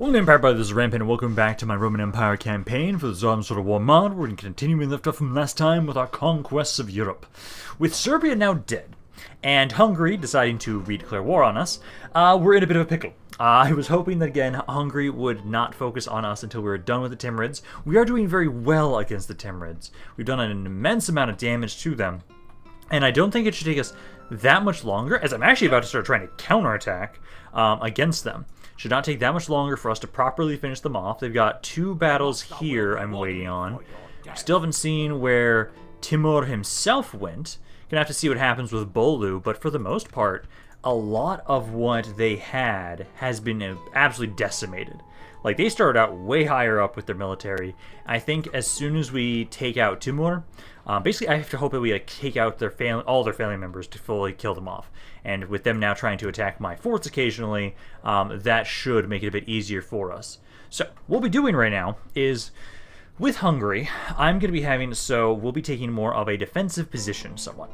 Welcome to Empire Brothers, this is Rampaned, and welcome back to my Roman Empire campaign for the Tsardoms Sort of War mod. We're going to continue we left off from last time with our conquests of Europe. With Serbia now dead, and Hungary deciding to redeclare war on us, we're in a bit of a pickle. I was hoping that, again, Hungary would not focus on us until we were done with the Timurids. We are doing very well against the Timurids. We've done an immense amount of damage to them, and I don't think it should take us that much longer, as I'm actually about to start trying to counterattack against them. Should not take that much longer for us to properly finish them off. They've got 2 battles here I'm waiting on. Still haven't seen where Timur himself went. Gonna have to see what happens with Bolu, but for the most part, a lot of what they had has been absolutely decimated. Like, they started out way higher up with their military. I think as soon as we take out Timur, basically I have to hope that we take out their all their family members to fully kill them off. And with them now trying to attack my forts occasionally, that should make it a bit easier for us. So what we'll be doing right now is, with Hungary, I'm going to be we'll be taking more of a defensive position somewhat.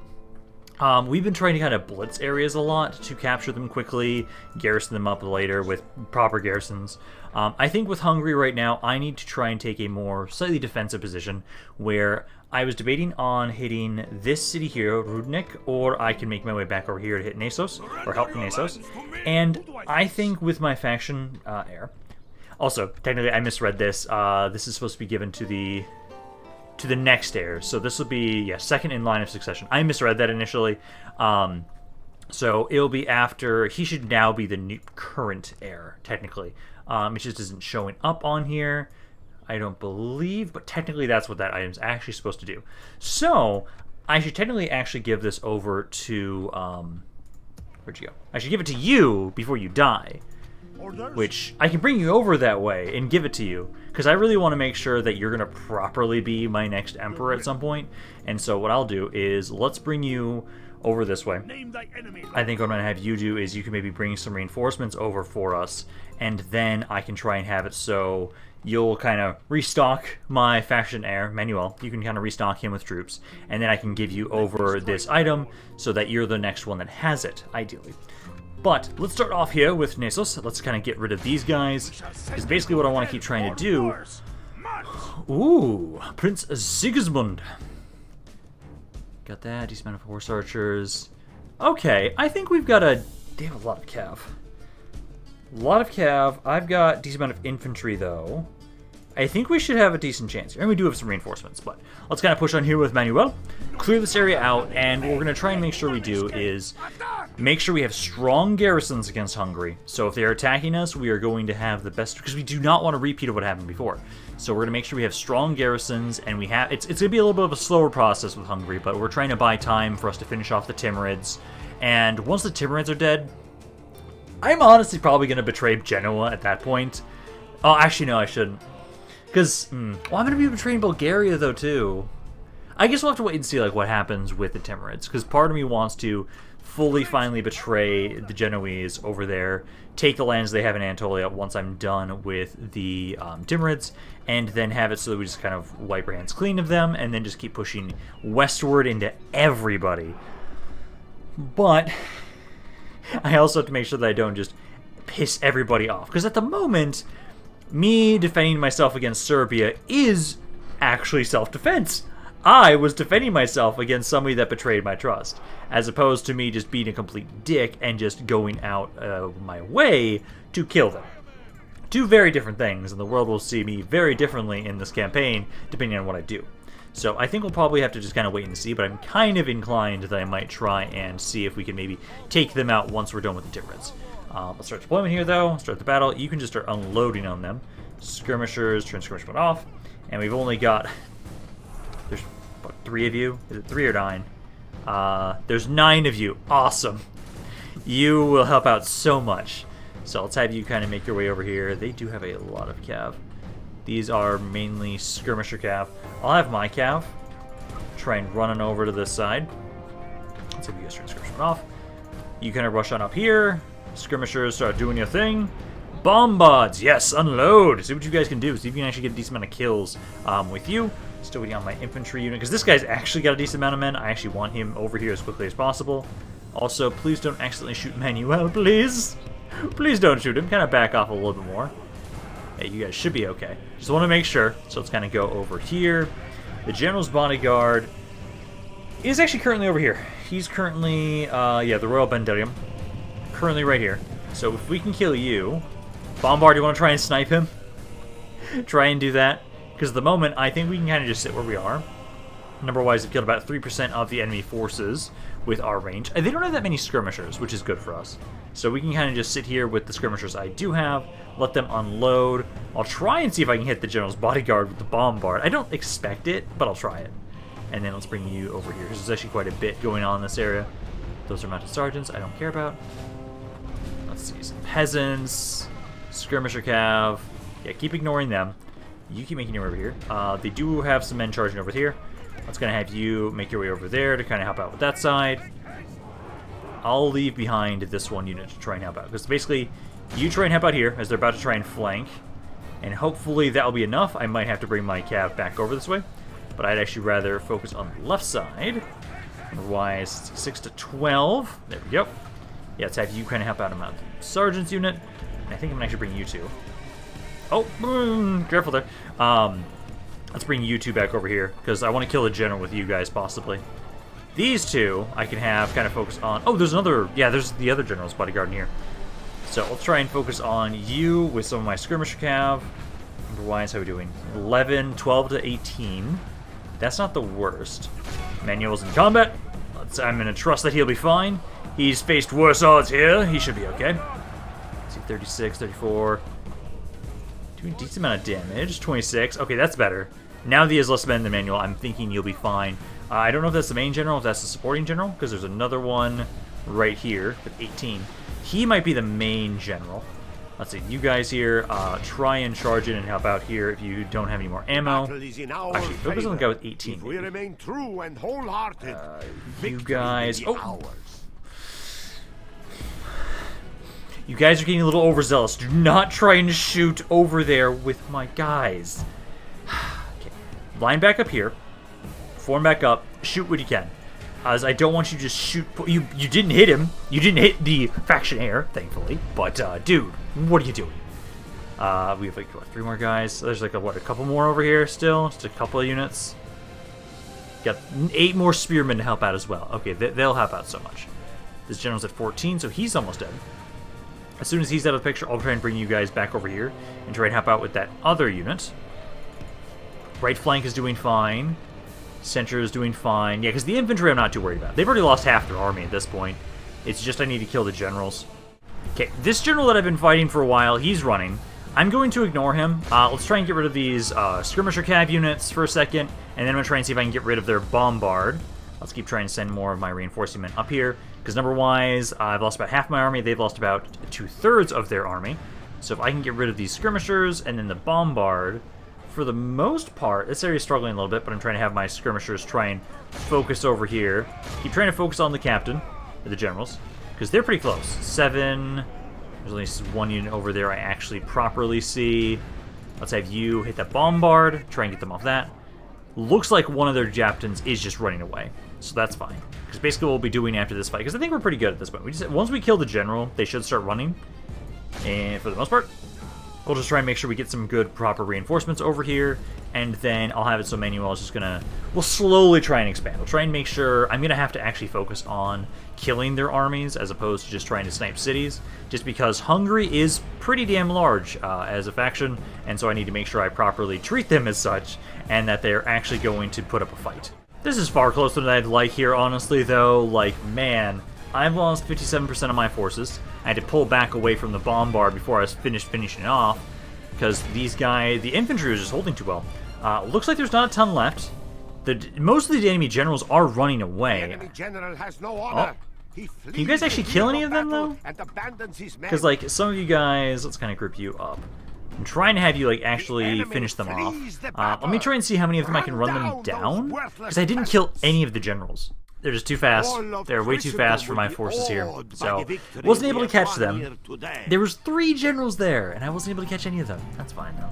We've been trying to kind of blitz areas a lot to capture them quickly, garrison them up later with proper garrisons. I think with Hungary right now, I need to try and take a more slightly defensive position where I was debating on hitting this city here, Rudnik, or I can make my way back over here to hit Nasos, or help Nasos. And I think with my faction heir. Also, technically I misread this. This is supposed to be given to the next heir. So this will be, second in line of succession. I misread that initially. So it'll be after, he should now be the current heir, technically. It just isn't showing up on here, I don't believe, but technically that's what that item's actually supposed to do. So I should technically actually give this over to, where'd you go? I should give it to you before you die. Which, I can bring you over that way and give it to you, because I really want to make sure that you're going to properly be my next emperor at some point. And so what I'll do is, let's bring you over this way. I think what I'm going to have you do is you can maybe bring some reinforcements over for us, and then I can try and have it so you'll kind of restock my faction heir, Manuel. You can kind of restock him with troops, and then I can give you over this item so that you're the next one that has it, ideally. But let's start off here with Nasos. Let's kind of get rid of these guys, because basically what I want to keep trying to do... Ooh, Prince Sigismund. Got that, decent amount of horse archers. Okay, I think we've got they have a lot of cav. A lot of cav. I've got decent amount of infantry, though. I think we should have a decent chance here. And we do have some reinforcements, but let's kind of push on here with Manuel. Clear this area out, and what we're going to try and make sure we do is make sure we have strong garrisons against Hungary. So if they're attacking us, we are going to have the best, because we do not want to repeat of what happened before. So we're going to make sure we have strong garrisons, and we have, it's going to be a little bit of a slower process with Hungary, but we're trying to buy time for us to finish off the Timurids. And once the Timurids are dead, I'm honestly probably going to betray Genoa at that point. Oh, actually, no, I shouldn't. Because, well, I'm going to be betraying Bulgaria, though, too. I guess we'll have to wait and see, like, what happens with the Timurids. Because part of me wants to fully, finally betray the Genoese over there, take the lands they have in Anatolia once I'm done with the Timurids, and then have it so that we just kind of wipe our hands clean of them, and then just keep pushing westward into everybody. But I also have to make sure that I don't just piss everybody off. Because at the moment, me defending myself against Serbia is actually self-defense. I was defending myself against somebody that betrayed my trust, as opposed to me just being a complete dick and just going out my way to kill them. 2 very different things, and the world will see me very differently in this campaign, depending on what I do. So I think we'll probably have to just kind of wait and see, but I'm kind of inclined that I might try and see if we can maybe take them out once we're done with the Timurids. Let's start deployment here, though. Start the battle. You can just start unloading on them. Skirmishers, turn skirmishers off. And we've only got... There's, what, 3 of you? Is it 3 or 9? There's 9 of you. Awesome. You will help out so much. So let's have you kind of make your way over here. They do have a lot of cav. These are mainly skirmisher cav. I'll have my cav try and run on over to this side. Let's have you guys turn skirmishers off. You kind of rush on up here. Skirmishers start doing your thing. Bombards, yes, unload. See what you guys can do. See if you can actually get a decent amount of kills with you. Still waiting on my infantry unit, because this guy's actually got a decent amount of men. I actually want him over here as quickly as possible. Also, please don't accidentally shoot Manuel, please. Please don't shoot him. Kind of back off a little bit more. Hey, you guys should be okay. Just want to make sure. So let's kind of go over here. The general's bodyguard is actually currently over here. He's currently, yeah, the Royal Banderium. Currently right here. So if we can kill you... Bombard, you want to try and snipe him? Try and do that. Because at the moment, I think we can kind of just sit where we are. Number-wise, we've killed about 3% of the enemy forces with our range. They don't have that many skirmishers, which is good for us. So we can kind of just sit here with the skirmishers I do have, let them unload. I'll try and see if I can hit the general's bodyguard with the bombard. I don't expect it, but I'll try it. And then let's bring you over here, because there's actually quite a bit going on in this area. Those are mounted sergeants I don't care about. Let's see, some peasants, skirmisher cav. Yeah, keep ignoring them. You keep making your way over here. They do have some men charging over here. Let's kind of have you make your way over there to kind of help out with that side. I'll leave behind this one unit to try and help out. Because basically, you try and help out here as they're about to try and flank. And hopefully that'll be enough. I might have to bring my cav back over this way. But I'd actually rather focus on the left side. Otherwise, 6 to 12. There we go. Yeah, let's have you kind of help out a mounted sergeant's unit. And I think I'm going to actually bring you two. Oh, careful there. Let's bring you two back over here, because I want to kill the general with you guys, possibly. These two, I can have kind of focus on... Oh, there's another... Yeah, there's the other general's bodyguard in here. So let's try and focus on you with some of my skirmisher cav. Otherwise, how are we doing? 11, 12 to 18. That's not the worst. Manuel's in combat. I'm going to trust that he'll be fine. He's faced worse odds here. He should be okay. Let's see, 36, 34... Doing a decent amount of damage. 26. Okay, that's better. Now that he has less men than Manuel, I'm thinking you'll be fine. I don't know if that's the main general, if that's the supporting general, because there's another one right here with 18. He might be the main general. Let's see, you guys here, try and charge in and help out here if you don't have any more ammo. Actually, focus on the guy with 18. We remain true and wholehearted. You guys... Oh! You guys are getting a little overzealous. Do not try and shoot over there with my guys. Okay. Line back up here. Form back up. Shoot what you can. As I don't want you to just shoot... You didn't hit him. You didn't hit the faction heir, thankfully. But, dude, what are you doing? We have, like, what, 3 more guys? There's, like, a couple more over here still? Just a couple of units. Got 8 more spearmen to help out as well. Okay, they'll help out so much. This general's at 14, so he's almost dead. As soon as he's out of the picture, I'll try and bring you guys back over here and try and help out with that other unit. Right flank is doing fine. Center is doing fine. Yeah, because the infantry I'm not too worried about. They've already lost half their army at this point. It's just I need to kill the generals. Okay, this general that I've been fighting for a while, he's running. I'm going to ignore him. Let's try and get rid of these skirmisher cav units for a second, and then I'm going to try and see if I can get rid of their bombard. Let's keep trying to send more of my reinforcement up here. Because number-wise, I've lost about half my army. They've lost about 2/3 of their army. So if I can get rid of these skirmishers and then the bombard, for the most part, this area is struggling a little bit, but I'm trying to have my skirmishers try and focus over here. Keep trying to focus on the captain, or the generals, because they're pretty close. 7. There's at least 1 unit over there I actually properly see. Let's have you hit that bombard, try and get them off that. Looks like one of their captains is just running away, so that's fine. Because basically what we'll be doing after this fight, because I think we're pretty good at this point. Once we kill the general, they should start running. And for the most part, we'll just try and make sure we get some good, proper reinforcements over here. And then I'll have it so Manuel is just gonna... We'll slowly try and expand. We'll try and make sure... I'm gonna have to actually focus on killing their armies as opposed to just trying to snipe cities. Just because Hungary is pretty damn large as a faction. And so I need to make sure I properly treat them as such. And that they're actually going to put up a fight. This is far closer than I'd like here, honestly, though. Like, man, I've lost 57% of my forces. I had to pull back away from the bombard before I was finishing it off. Because these guys, the infantry was just holding too well. Looks like there's not a ton left. Most of the enemy generals are running away. The enemy general has no honor. Can you guys actually kill any of them, though? Because, like, some of you guys... Let's kind of group you up. I'm trying to have you, like, actually finish them off. Let me try and see how many of them I can run them down. Because I didn't kill any of the generals. They're just too fast. They're way too fast for my forces here. So, wasn't able to catch them. There was 3 generals there, and I wasn't able to catch any of them. That's fine, though.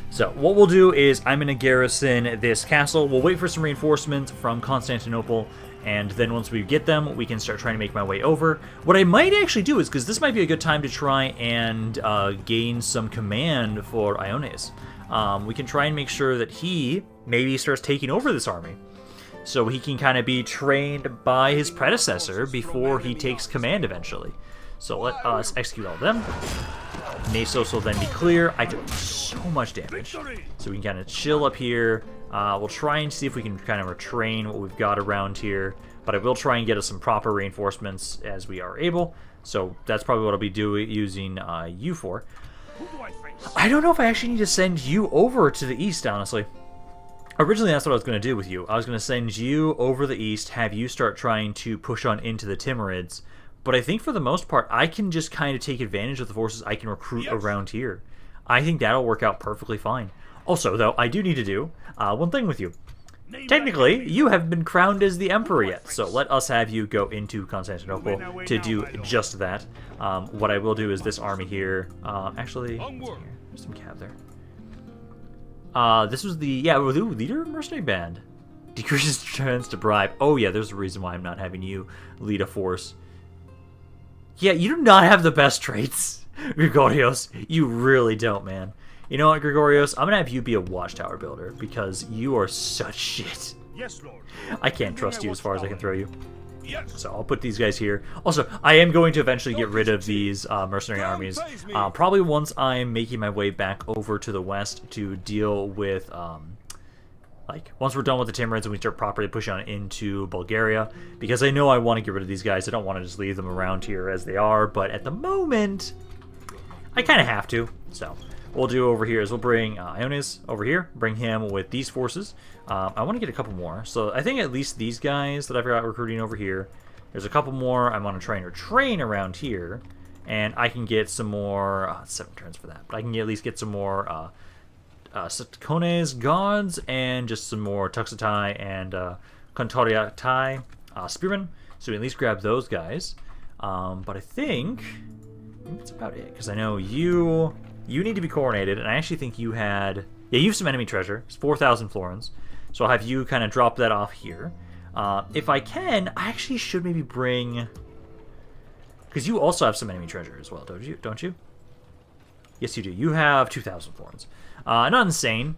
So, what we'll do is I'm going to garrison this castle. We'll wait for some reinforcements from Constantinople, And then once we get them, we can start trying to make my way over. What I might actually do is, because this might be a good time to try and gain some command for Iones. We can try and make sure that he maybe starts taking over this army. So he can kind of be trained by his predecessor before he takes command eventually. So let us execute all of them. Nasos will then be clear. I took so much damage. So we can kind of chill up here. We'll try and see if we can kind of retrain what we've got around here. But I will try and get us some proper reinforcements as we are able. So that's probably what I'll be using you for. I don't know if I actually need to send you over to the east, honestly. Originally, that's what I was going to do with you. I was going to send you over the east, have you start trying to push on into the Timurids. But I think for the most part, I can just kind of take advantage of the forces I can recruit around here. I think that'll work out perfectly fine. Also, though, I do need to do one thing with you. Technically, you haven't been crowned as the emperor yet, so let us have you go into Constantinople to do just that. What I will do is this army here. Actually, there's some cav there. This was the leader mercenary band. Decreases chance to bribe. Oh yeah, there's a reason why I'm not having you lead a force. Yeah, you do not have the best traits, Gregorios. You really don't, man. You know what, Gregorios? I'm gonna have you be a watchtower builder because you are such shit. Yes, Lord. I can't trust you as far as I can throw you. So I'll put these guys here. Also, I am going to eventually get rid of these mercenary armies. Probably once I'm making my way back over to the west to deal with, once we're done with the Timurids and we start properly pushing on into Bulgaria. Because I know I want to get rid of these guys. I don't want to just leave them around here as they are. But at the moment, I kind of have to. So what we'll do over here is we'll bring Iones over here. Bring him with these forces. I want to get a couple more. So I think at least these guys that I've got recruiting over here. There's a couple more I want to try and train around here. And I can get some more... 7 turns for that. But I can at least get some more Satkones gods and just some more Tuxatai and Kontoriatai spearmen. So we at least grab those guys. But I think that's about it. Because I know you need to be coronated. And I actually think you had... Yeah, you have some enemy treasure. It's 4,000 florins. So I'll have you kind of drop that off here. If I can, I actually should maybe bring... Because you also have some enemy treasure as well, don't you? Yes, you do. You have 2,000 florins. Not insane,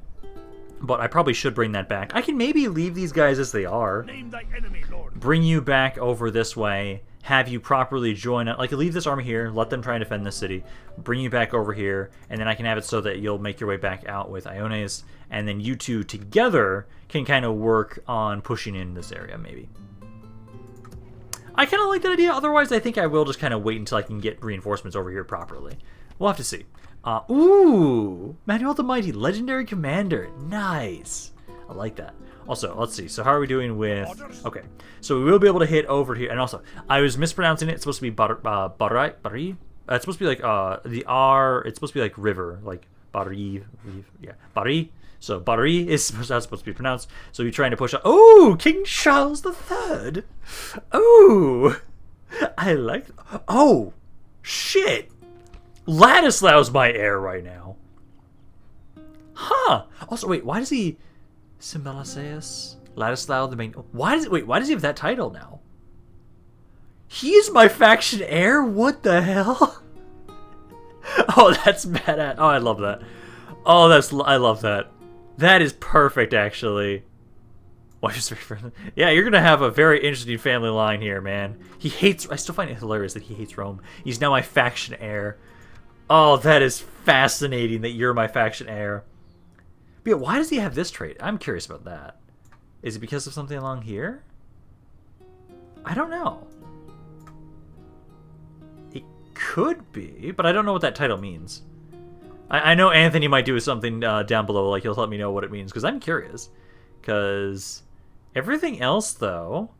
but I probably should bring that back. I can maybe leave these guys as they are. Name thy enemy, Lord. Bring you back over this way. Have you properly join up. Like, leave this army here. Let them try and defend this city. Bring you back over here. And then I can have it so that you'll make your way back out with Iones. And then you two together can kind of work on pushing in this area, maybe. I kind of like that idea. Otherwise, I think I will just kind of wait until I can get reinforcements over here properly. We'll have to see. Ooh! Manuel the Mighty, Legendary Commander. Nice. I like that. Also, let's see. So how are we doing with... Okay. So we will be able to hit over here. And also, I was mispronouncing it. It's supposed to be Bari? It's supposed to be like the R... It's supposed to be like river. Like Bari. Yeah. Bari. So Bari is supposed to be pronounced. So you're trying to push up. Oh! King Charles III! Oh! I like... Oh! Shit! Ladislau's my heir right now. Huh! Also, wait, why does he... Symboliseus? Ladislau, the main... Why does he have that title now? He's my faction heir? What the hell? Oh, that's badass. Oh, I love that. Oh, I love that. That is perfect, actually. Yeah, you're gonna have a very interesting family line here, man. He hates... I still find it hilarious that he hates Rome. He's now my faction heir. Oh, that is fascinating that you're my faction heir. But yeah, why does he have this trait? I'm curious about that. Is it because of something along here? I don't know. It could be, but I don't know what that title means. I know Anthony might do something down below, like he'll let me know what it means, because I'm curious. Because everything else, though,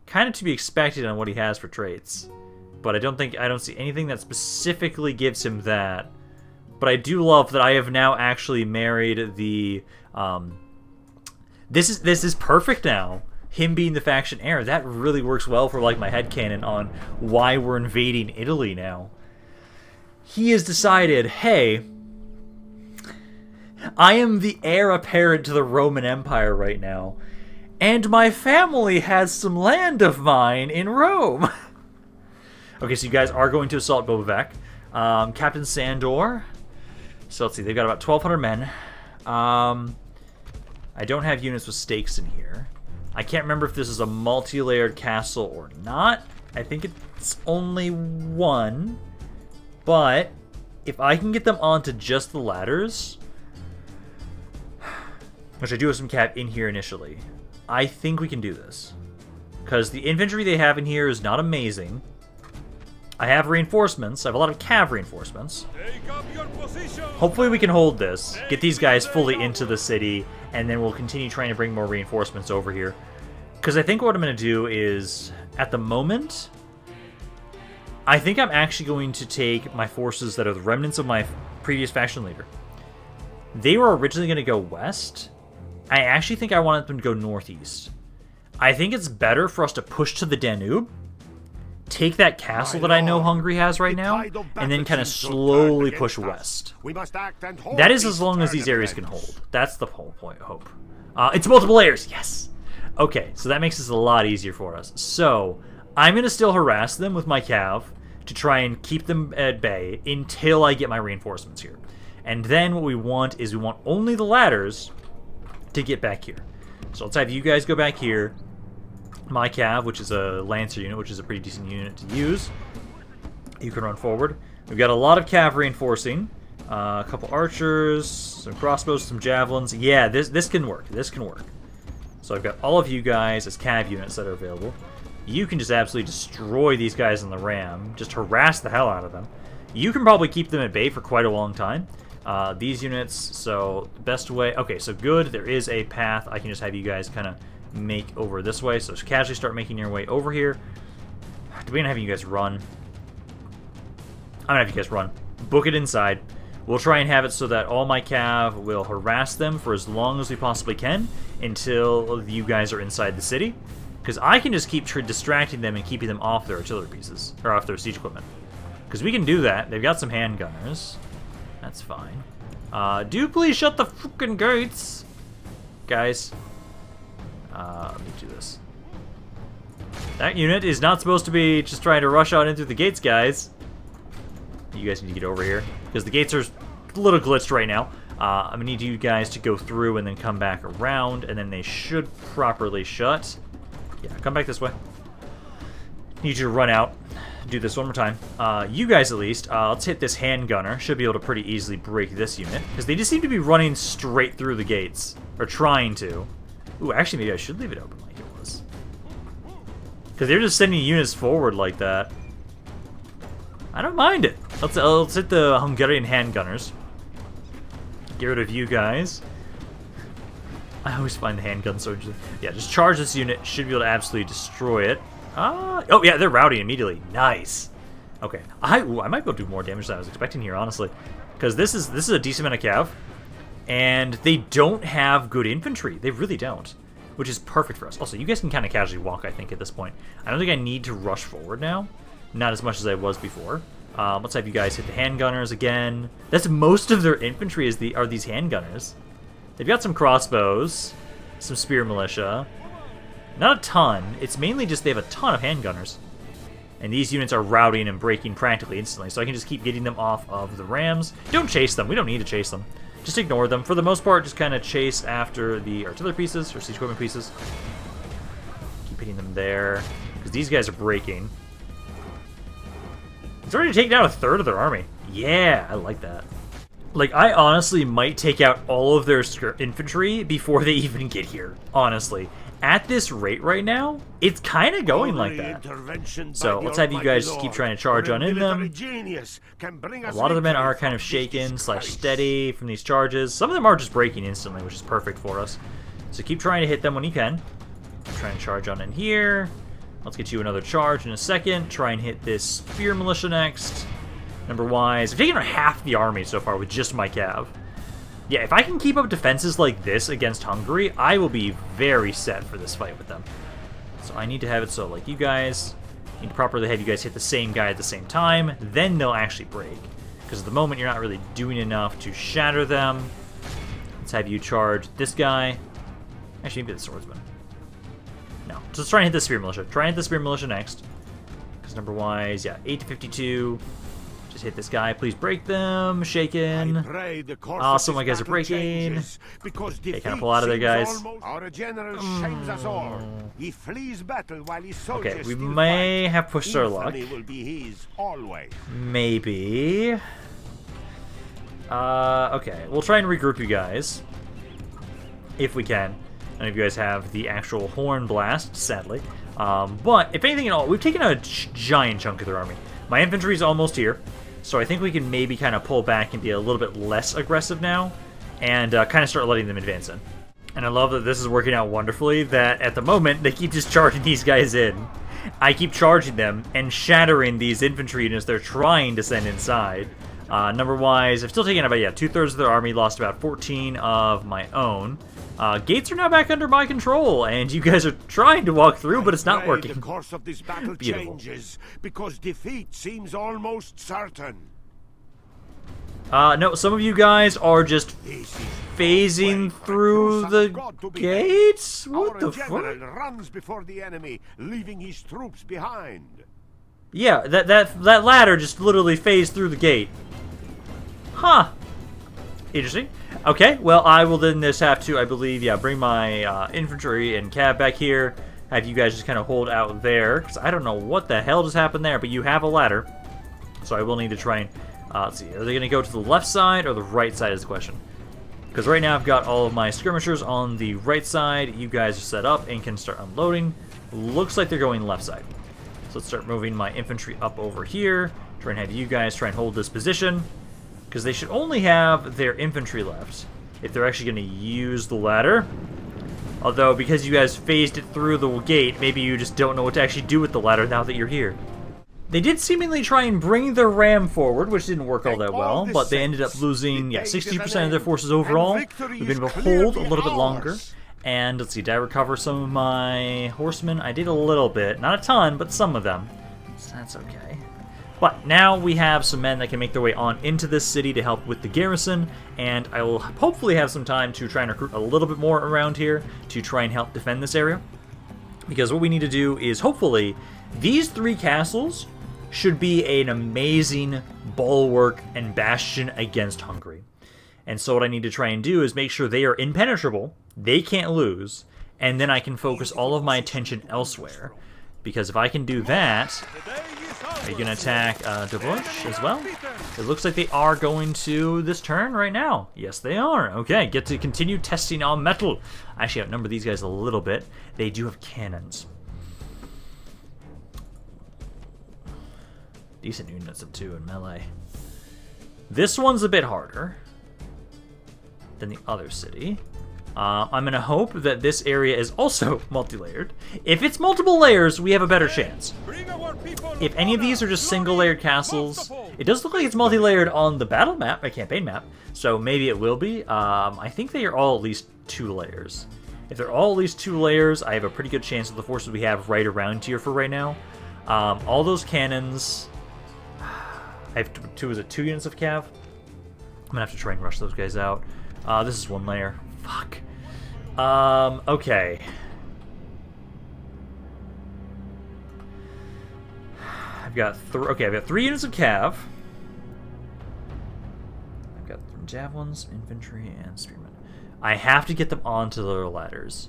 kind of to be expected on what he has for traits. But I don't see anything that specifically gives him that. But I do love that I have now actually married the... This is perfect now. Him being the faction heir. That really works well for like my headcanon on why we're invading Italy now. He has decided, hey, I am the heir apparent to the Roman Empire right now. And my family has some land of mine in Rome. Okay, so you guys are going to assault Bobovac. Captain Sandor. So let's see, they've got about 1,200 men. I don't have units with stakes in here. I can't remember if this is a multi-layered castle or not. I think it's only one. But if I can get them onto just the ladders, which I do have some cav in here initially, I think we can do this. Because the infantry they have in here is not amazing. I have reinforcements. I have a lot of cav reinforcements. Hopefully we can hold this, get these guys fully into the city, and then we'll continue trying to bring more reinforcements over here. Because I think what I'm going to do is, at the moment, I think I'm actually going to take my forces that are the remnants of my previous faction leader. They were originally going to go west. I actually think I wanted them to go northeast. I think it's better for us to push to the Danube, take that castle that I know Hungary has right now, and then kind of slowly push west. That is as long as these areas can hold. That's the whole point, hope. It's multiple layers, yes! Okay, so that makes this a lot easier for us. So, I'm going to still harass them with my cav to try and keep them at bay until I get my reinforcements here. And then what we want is we want only the ladders to get back here. So let's have you guys go back here. My cav, which is a Lancer unit, which is a pretty decent unit to use. You can run forward. We've got a lot of cav reinforcing. A couple archers, some crossbows, some javelins. Yeah, this can work. This can work. So I've got all of you guys as cav units that are available. You can just absolutely destroy these guys in the ram. Just harass the hell out of them. You can probably keep them at bay for quite a long time. These units, so the best way... Okay, so good. There is a path. I can just have you guys kind of make over this way. So just casually start making your way over here. Do we have you guys run? I'm gonna have you guys run. Book it inside. We'll try and have it so that all my cav will harass them for as long as we possibly can until you guys are inside the city. Because I can just keep distracting them and keeping them off their artillery pieces, or off their siege equipment. Because we can do that. They've got some handgunners. That's fine. Do please shut the fucking gates, guys. Let me do this. That unit is not supposed to be just trying to rush on in through the gates, guys. You guys need to get over here, because the gates are a little glitched right now. I'm going to need you guys to go through and then come back around, and then they should properly shut. Yeah, come back this way. Need you to run out. Do this one more time. You guys at least, let's hit this handgunner. Should be able to pretty easily break this unit, because they just seem to be running straight through the gates, or trying to. Ooh, actually, maybe I should leave it open like it was. Because they're just sending units forward like that. I don't mind it. Let's hit the Hungarian handgunners. Get rid of you guys. I always find the handgun so interesting. Yeah, just charge this unit. Should be able to absolutely destroy it. Oh yeah, they're routing immediately. Nice. Okay, I might be able to do more damage than I was expecting here, honestly, because this is a decent amount of cav. And they don't have good infantry. They really don't. Which is perfect for us. Also, you guys can kind of casually walk, I think, at this point. I don't think I need to rush forward now. Not as much as I was before. Let's have you guys hit the handgunners again. That's most of their infantry are these handgunners. They've got some crossbows. Some spear militia. Not a ton. It's mainly just they have a ton of handgunners. And these units are routing and breaking practically instantly. So I can just keep getting them off of the rams. Don't chase them. We don't need to chase them. Just ignore them. For the most part, just kind of chase after the artillery pieces or siege equipment pieces. Keep hitting them there. Because these guys are breaking. It's already taken out a third of their army. Yeah, I like that. Like, I honestly might take out all of their infantry before they even get here. Honestly. At this rate right now, it's kind of going like that. So let's have you guys just keep trying to charge on in them. A lot of the men are kind of shaken / steady from these charges. Some of them are just breaking instantly, which is perfect for us. So keep trying to hit them when you can. Try and charge on in here. Let's get you another charge in a second. Try and hit this spear militia next. Number-wise, I've taken out half the army so far with just my cav. Yeah, if I can keep up defenses like this against Hungary, I will be very set for this fight with them. So I need to have it so, like, you guys need to properly have you guys hit the same guy at the same time, then they'll actually break. Because at the moment, you're not really doing enough to shatter them. Let's have you charge this guy. Actually, maybe the swordsman. No. Just try and hit the spear militia. Try and hit the spear militia next. Because number-wise, yeah, 8 to 52. Just hit this guy. Please break them. Shaken. Some of my guys are breaking. Okay, kind of pull out of there, guys. Our general shames us all. He flees battle while his soldiers Okay, we may have pushed our luck. will be his always. Maybe. Okay. We'll try and regroup you guys. If we can. None of you guys have the actual horn blast, sadly. But, if anything at all, we've taken a giant chunk of their army. My infantry is almost here. So I think we can maybe kind of pull back and be a little bit less aggressive now. And kind of start letting them advance in. And I love that this is working out wonderfully, that at the moment, they keep just charging these guys in. I keep charging them and shattering these infantry units they're trying to send inside. Number-wise, I've still taken about, yeah, 2/3 of their army, lost about 14 of my own. Gates are now back under my control, and you guys are trying to walk through, but it's not working. The course of this battle changes, because defeat seems almost certain. No, some of you guys are just phasing through the gates? What the fuck? Our general runs before the enemy, leaving his troops behind. Yeah, that ladder just literally phased through the gate. Huh. Interesting. Okay, well, I will then just have to, I believe, yeah, bring my infantry and cav back here. Have you guys just kind of hold out there. Because I don't know what the hell just happened there, but you have a ladder. So I will need to try and, let's see, are they going to go to the left side or the right side is the question. Because right now I've got all of my skirmishers on the right side. You guys are set up and can start unloading. Looks like they're going left side. So let's start moving my infantry up over here. Try and have you guys try and hold this position. Because they should only have their infantry left if they're actually going to use the ladder. Although, because you guys phased it through the gate, maybe you just don't know what to actually do with the ladder now that you're here. They did seemingly try and bring their ram forward, which didn't work all that well, but they ended up losing, yeah, 60% of their forces overall. We've been able to hold a little bit longer. And, let's see, did I recover some of my horsemen? I did a little bit. Not a ton, but some of them. So that's okay. But now we have some men that can make their way on into this city to help with the garrison, and I will hopefully have some time to try and recruit a little bit more around here to try and help defend this area. Because what we need to do is, hopefully, these 3 castles should be an amazing bulwark and bastion against Hungary. And so what I need to try and do is make sure they are impenetrable, they can't lose, and then I can focus all of my attention elsewhere. Because if I can do that... Are you going to attack Doboj as well? It looks like they are going to this turn right now. Yes, they are. Okay, get to continue testing on metal. I actually outnumber these guys a little bit. They do have cannons. Decent units of 2 in melee. This one's a bit harder than the other city. I'm going to hope that this area is also multi-layered. If it's multiple layers, we have a better chance. If any of these are just single-layered castles, it does look like it's multi-layered on the battle map, my campaign map, so maybe it will be. I think they are all at least 2 layers. If they're all at least 2 layers, I have a pretty good chance of the forces we have right around here for right now. All those cannons... I have 2 units of cav? I'm going to have to try and rush those guys out. This is 1 layer. Fuck. Okay. I've got 3 units of cav. I've got javelins, infantry, and spearmen. I have to get them onto their ladders.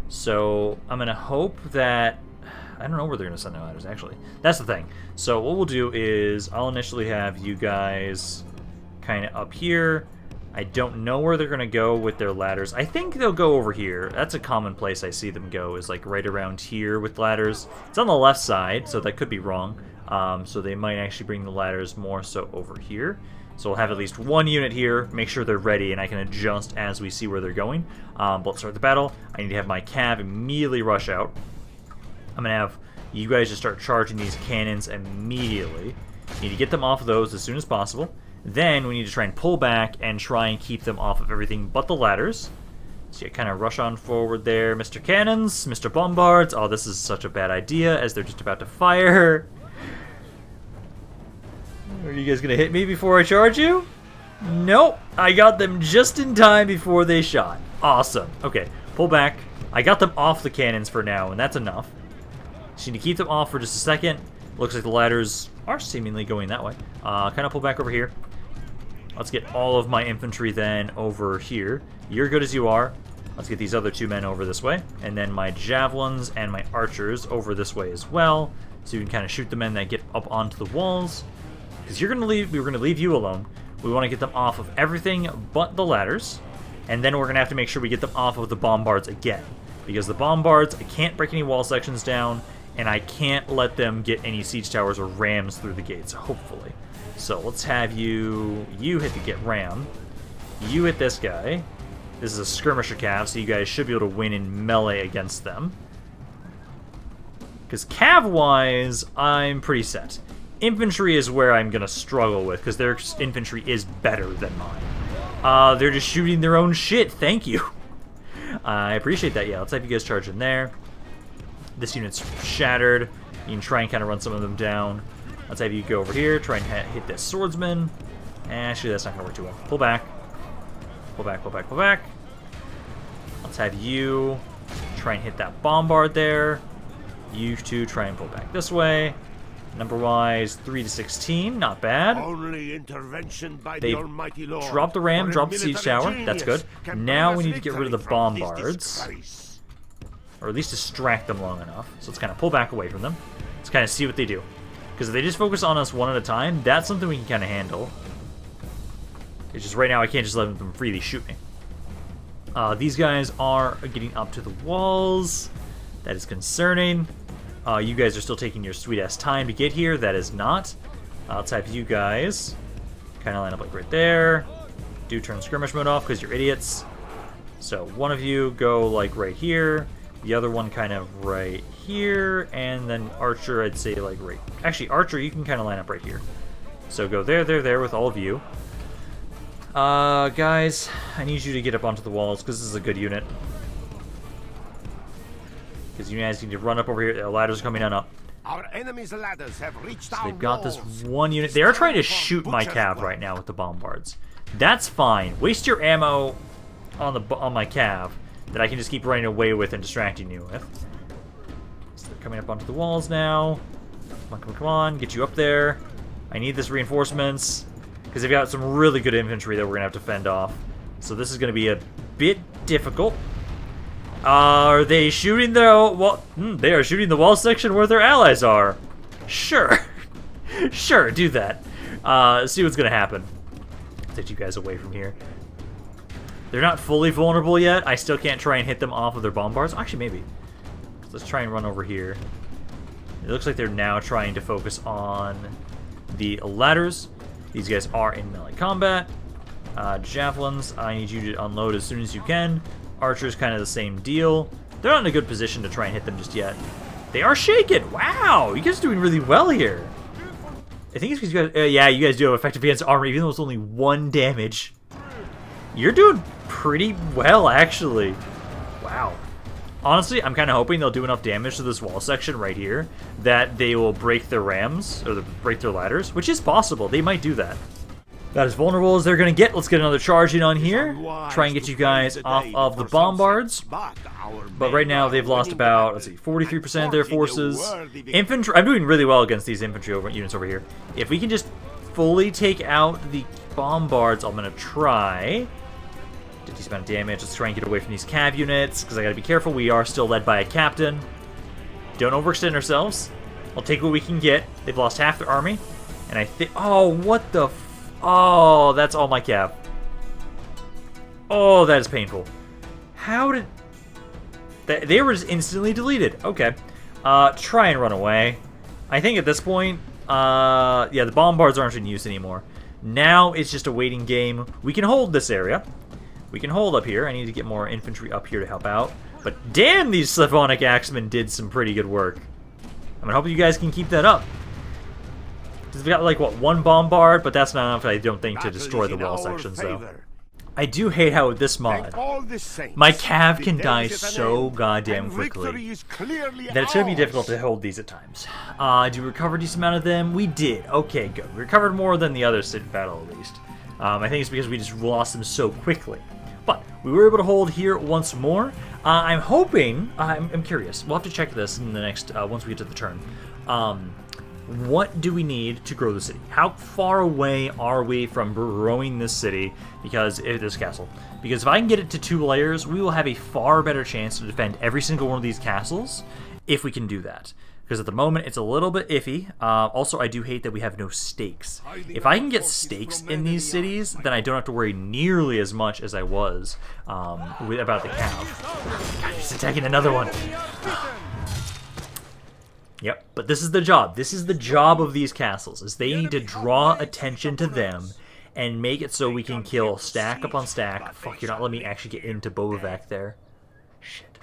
So I'm gonna hope that I don't know where they're gonna send their ladders actually. That's the thing. So what we'll do is I'll initially have you guys kind of up here. I don't know where they're going to go with their ladders. I think they'll go over here. That's a common place I see them go, is like right around here with ladders. It's on the left side, so that could be wrong. So they might actually bring the ladders more so over here. So we'll have at least 1 unit here, make sure they're ready, and I can adjust as we see where they're going. But let's start the battle. I need to have my cav immediately rush out. I'm going to have you guys just start charging these cannons immediately. Need to get them off of those as soon as possible. Then we need to try and pull back and try and keep them off of everything but the ladders. So you kind of rush on forward there, Mr. Cannons, Mr. Bombards. Oh, this is such a bad idea as they're just about to fire. Are you guys going to hit me before I charge you? Nope. I got them just in time before they shot. Awesome. Okay, pull back. I got them off the cannons for now, and that's enough. Just need to keep them off for just a second. Looks like the ladders are seemingly going that way. Kind of pull back over here. Let's get all of my infantry then over here. You're good as you are. Let's get these other 2 men over this way. And then my javelins and my archers over this way as well. So you can kind of shoot the men that get up onto the walls. Because we're going to leave you alone. We want to get them off of everything but the ladders. And then we're going to have to make sure we get them off of the bombards again. Because the bombards, I can't break any wall sections down. And I can't let them get any siege towers or rams through the gates, hopefully. So let's have you hit the get ram. You hit this guy. This is a skirmisher cav, so you guys should be able to win in melee against them. Because cav-wise, I'm pretty set. Infantry is where I'm going to struggle with, because their infantry is better than mine. They're just shooting their own shit, thank you. I appreciate that, yeah. Let's have you guys charge in there. This unit's shattered. You can try and kind of run some of them down. Let's have you go over here, try and hit this swordsman. Actually, that's not going to work too well. Pull back. Pull back, pull back, pull back. Let's have you try and hit that bombard there. You two try and pull back this way. Number-wise, 3 to 16, not bad. Only intervention by They the Almighty Lord. dropped the ram, dropped the siege tower. That's good. Now we need to get rid of the bombards. Or at least distract them long enough. So let's kind of pull back away from them. Let's kind of see what they do. Because if they just focus on us one at a time, that's something we can kind of handle. It's just right now I can't just let them freely shoot me. These guys are getting up to the walls. That is concerning. You guys are still taking your sweet-ass time to get here. That is not. Let's have you guys kind of line up like right there. Do turn skirmish mode off because you're idiots. So one of you go like right here. The other one kind of right here, and then Archer, I'd say like right... Actually, Archer, you can kind of line up right here. So go there with all of you. Guys, I need you to get up onto the walls, because this is a good unit. Because you guys need to run up over here. The ladders are coming on up. Our enemies' ladders have reached So they've got this one unit. They are trying to shoot my cav right now with the bombards. That's fine. Waste your ammo on my cav that I can just keep running away with and distracting you with. So they're coming up onto the walls now. Come on, get you up there. I need this reinforcements, because they've got some really good infantry that we're going to have to fend off. So this is going to be a bit difficult. Are they shooting their wall? They are shooting the wall section where their allies are. Sure. Sure, do that. See what's going to happen. Take you guys away from here. They're not fully vulnerable yet. I still can't try and hit them off of their bombards. Actually, maybe. Let's try and run over here. It looks like they're now trying to focus on the ladders. These guys are in melee combat. Javelins, I need you to unload as soon as you can. Archers, kind of the same deal. They're not in a good position to try and hit them just yet. They are shaken. Wow, you guys are doing really well here. I think it's because you guys, yeah, you guys do have effective against armor, even though it's only 1 damage. You're doing pretty well, actually. Wow. Honestly, I'm kind of hoping they'll do enough damage to this wall section right here that they will break their rams, or break their ladders, which is possible. They might do that. About as vulnerable as they're going to get. Let's get another charge in on here. Try and get you guys off of the bombards. But right now, they've lost about, let's see, 43% of their forces. Infantry, I'm doing really well against these infantry units over here. If we can just fully take out the bombards, I'm going to try. Did a decent amount of damage. Let's try and get away from these cav units, because I got to be careful. We are still led by a captain. Don't overextend ourselves. I'll take what we can get. They've lost half their army. And I think, oh, what the oh, that's all my cav. Oh, that is painful. How did... They were just instantly deleted. Okay. Try and run away. I think at this point, yeah, the bombards aren't in use anymore. Now it's just a waiting game. We can hold this area. We can hold up here. I need to get more infantry up here to help out. But damn, these Slavonic axemen did some pretty good work. I'm hoping you guys can keep that up. We've got, like, what, 1 bombard, but that's not enough, I don't think, to destroy the wall sections, though. I do hate how with this mod, my cav can die so goddamn quickly that it's going to be difficult to hold these at times. Do we recover a decent amount of them? We did. Okay, good. We recovered more than the other battle, at least. I think it's because we just lost them so quickly. But we were able to hold here once more. I'm hoping, I'm curious, we'll have to check this in the next, once we get to the turn. What do we need to grow the city? How far away are we from growing this city, this castle? Because if I can get it to 2 layers, we will have a far better chance to defend every single one of these castles if we can do that. Because at the moment, it's a little bit iffy. Also, I do hate that we have no stakes. If I can get stakes in these cities, then I don't have to worry nearly as much as I was about the cav. God, he's attacking another one. Yep, but this is the job. This is the job of these castles, is they need to draw attention to them and make it so we can kill stack upon stack. Fuck, you're not letting me actually get into Bobovac there. Shit.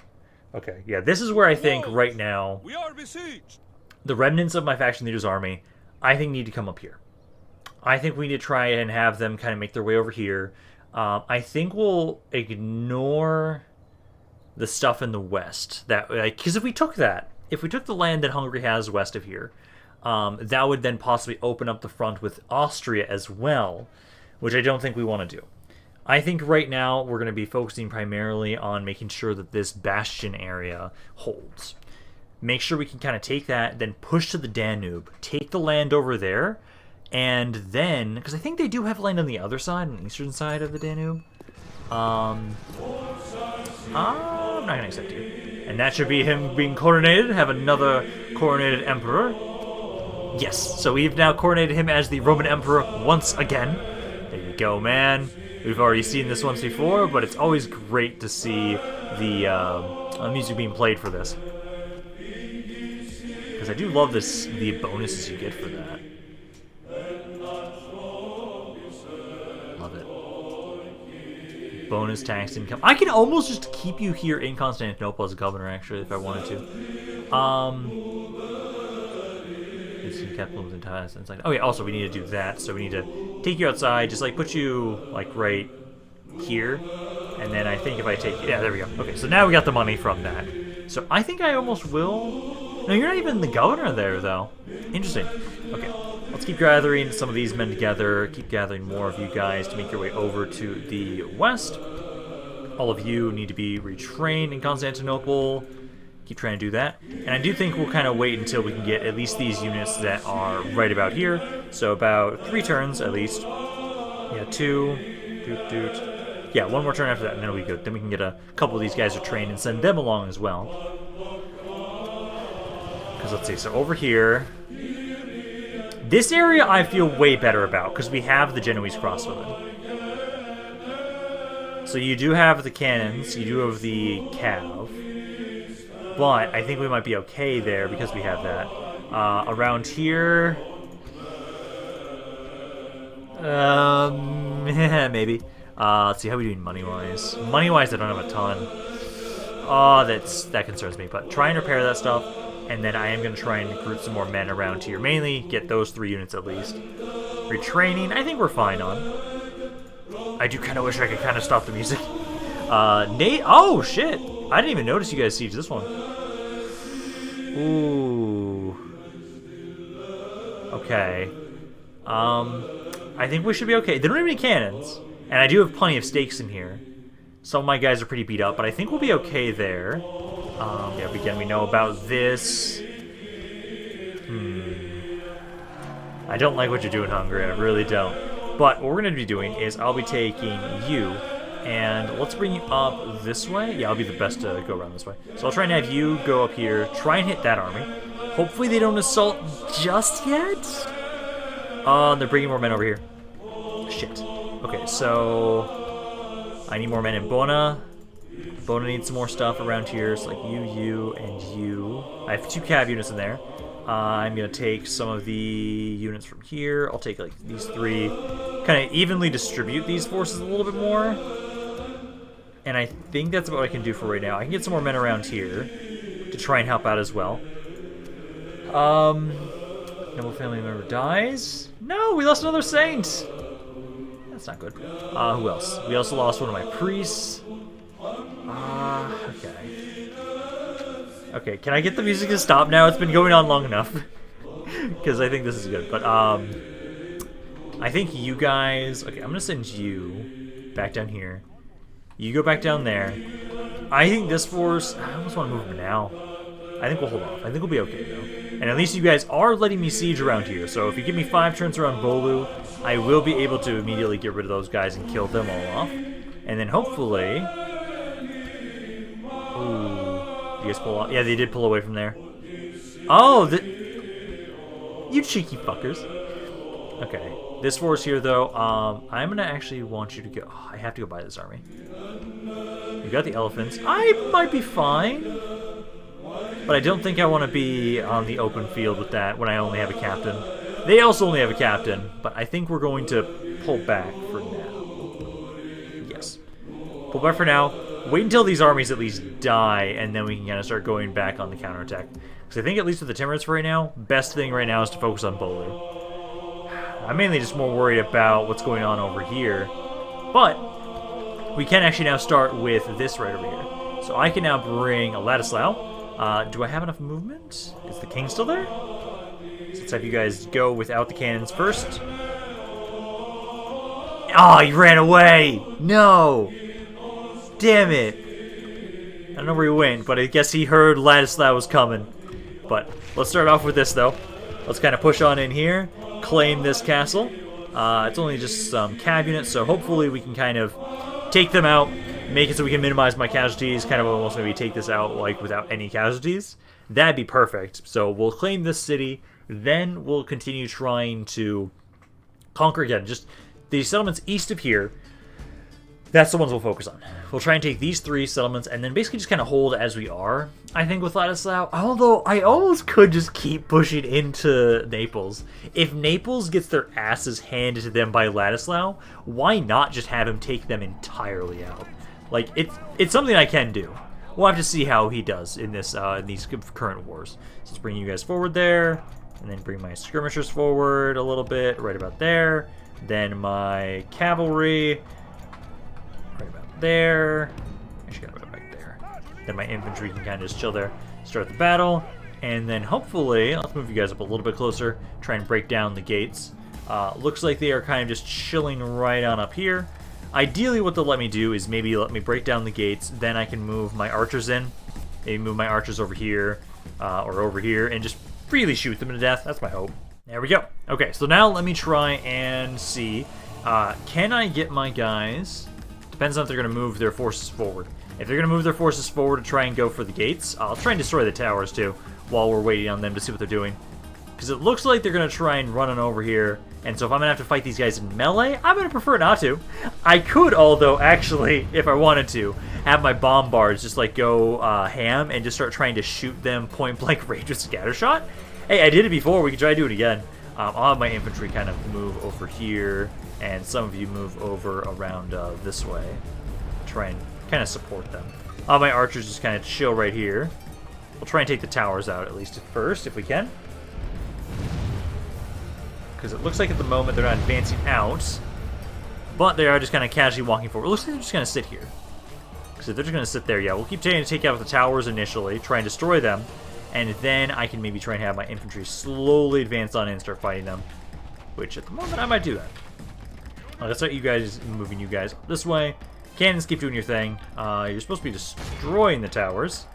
Okay, yeah, this is where I think right now the remnants of my faction leader's army, I think, need to come up here. I think we need to try and have them kind of make their way over here. I think we'll ignore the stuff in the west. Because if we took the land that Hungary has west of here, that would then possibly open up the front with Austria as well, which I don't think we want to do. I think right now we're going to be focusing primarily on making sure that this bastion area holds. Make sure we can kind of take that, then push to the Danube, take the land over there, and then, because I think they do have land on the other side, on the eastern side of the Danube. I'm not going to accept you. And that should be him being coronated, have another coronated emperor. Yes, so we've now coronated him as the Roman Emperor once again. There you go, man. We've already seen this once before, but it's always great to see the music being played for this. Because I do love the bonuses you get for that. Love it. Bonus tax income. I can almost just keep you here in Constantinople as a governor, actually, if I wanted to. Oh yeah, also we need to do that, so we need to take you outside, just like put you like right here, and then I think if I take, yeah, there we go. Okay, so now we got the money from that. So I think I almost will. No, you're not even the governor there though. Interesting. Okay, let's keep gathering some of these men together, keep gathering more of you guys to make your way over to the west. All of you need to be retrained in Constantinople. Keep trying to do that. And I do think we'll kind of wait until we can get at least these units that are right about here. So about 3 turns at least. Yeah, 2. Doot. Yeah, 1 more turn after that, and then we'll be good. Then we can get a couple of these guys are trained and send them along as well. Because let's see, so over here, this area I feel way better about because we have the Genoese crossbowmen. So you do have the cannons, you do have the cav. But I think we might be okay there because we have that. Around here... maybe. Let's see, how are we doing money-wise? Money-wise, I don't have a ton. Oh, that concerns me. But try and repair that stuff, and then I am going to try and recruit some more men around here. Mainly, get those 3 units at least. Retraining, I think we're fine on. I do kind of wish I could kind of stop the music. Oh, shit! I didn't even notice you guys siege this one. Ooh. Okay. I think we should be okay. They don't have any cannons, and I do have plenty of stakes in here. Some of my guys are pretty beat up, but I think we'll be okay there. Yeah, again, we know about this. I don't like what you're doing, Hungary. I really don't. But what we're going to be doing is I'll be taking you. And let's bring you up this way. Yeah, I'll be the best to go around this way. So I'll try and have you go up here, try and hit that army. Hopefully they don't assault just yet. They're bringing more men over here. Shit. Okay, so I need more men in Bona. Bona needs some more stuff around here. So like you, and you. I have 2 cav units in there. I'm going to take some of the units from here. I'll take like these 3. Kind of evenly distribute these forces a little bit more. And I think that's what I can do for right now. I can get some more men around here to try and help out as well. Noble family member dies. No, we lost another saint. That's not good. Who else? We also lost one of my priests. Okay. Okay, can I get the music to stop now? It's been going on long enough. Because I think this is good. But, I think you guys... Okay, I'm going to send you back down here. You go back down there. I think this force... I almost want to move them now. I think we'll hold off. I think we'll be okay, though. And at least you guys are letting me siege around here. So if you give me 5 turns around Bolu, I will be able to immediately get rid of those guys and kill them all off. And then hopefully... Ooh. You guys pull off? Yeah, they did pull away from there. Oh, you cheeky fuckers. Okay. This force here, though, I'm going to actually want you to go... Oh, I have to go buy this army. You got the elephants. I might be fine. But I don't think I want to be on the open field with that when I only have a captain. They also only have a captain, but I think we're going to pull back for now. Yes. Pull back for now. Wait until these armies at least die, and then we can kind of start going back on the counterattack. Because I think at least with the Timurids for right now, best thing right now is to focus on Bolu. I'm mainly just more worried about what's going on over here. But we can actually now start with this right over here. So I can now bring a Ladislao. Do I have enough movement? Is the king still there? Let's have you guys go without the cannons first. Oh, he ran away! No! Damn it! I don't know where he went, but I guess he heard Ladislao was coming. But let's start off with this, though. Let's kind of push on in here, claim this castle. It's only just some cab units, so hopefully we can kind of take them out, make it so we can minimize my casualties, kind of almost maybe take this out like without any casualties. That'd be perfect. So we'll claim this city, then we'll continue trying to conquer again. Just the settlements east of here, that's the ones we'll focus on. We'll try and take these 3 settlements and then basically just kind of hold as we are, I think, with Ladislao. Although I almost could just keep pushing into Naples. If Naples gets their asses handed to them by Ladislao, why not just have him take them entirely out? Like, it's something I can do. We'll have to see how he does in this in these current wars. So let's bring you guys forward there, and then bring my skirmishers forward a little bit, right about there. Then my cavalry... right about there. Actually, got right back there. Then my infantry can kind of just chill there, start the battle, and then hopefully, let's move you guys up a little bit closer, try and break down the gates. Looks like they are kind of just chilling right on up here. Ideally, what they'll let me do is maybe let me break down the gates, then I can move my archers in, maybe move my archers over here, or over here, and just freely shoot them to death. That's my hope. There we go. Okay, so now let me try and see, can I get my guys... Depends on if they're going to move their forces forward. If they're going to move their forces forward to try and go for the gates, I'll try and destroy the towers too, while we're waiting on them to see what they're doing. Because it looks like they're going to try and run on over here, and so if I'm going to have to fight these guys in melee, I'm going to prefer not to. I could, although, actually, if I wanted to, have my bombards just like go ham and just start trying to shoot them point-blank range with scattershot. Hey, I did it before. We can try to do it again. I'll have my infantry kind of move over here, and some of you move over around this way. Try and kind of support them. I'll have my archers just kind of chill right here. We'll try and take the towers out at least at first, if we can. Because it looks like at the moment they're not advancing out, but they are just kind of casually walking forward. It looks like they're just going to sit here. Because if they're just going to sit there, yeah, we'll keep trying to take out the towers initially, try and destroy them, and then I can maybe try and have my infantry slowly advance on in and start fighting them. Which, at the moment, I might do that. Let's start you guys, moving you guys this way. Cannons, keep doing your thing. You're supposed to be destroying the towers.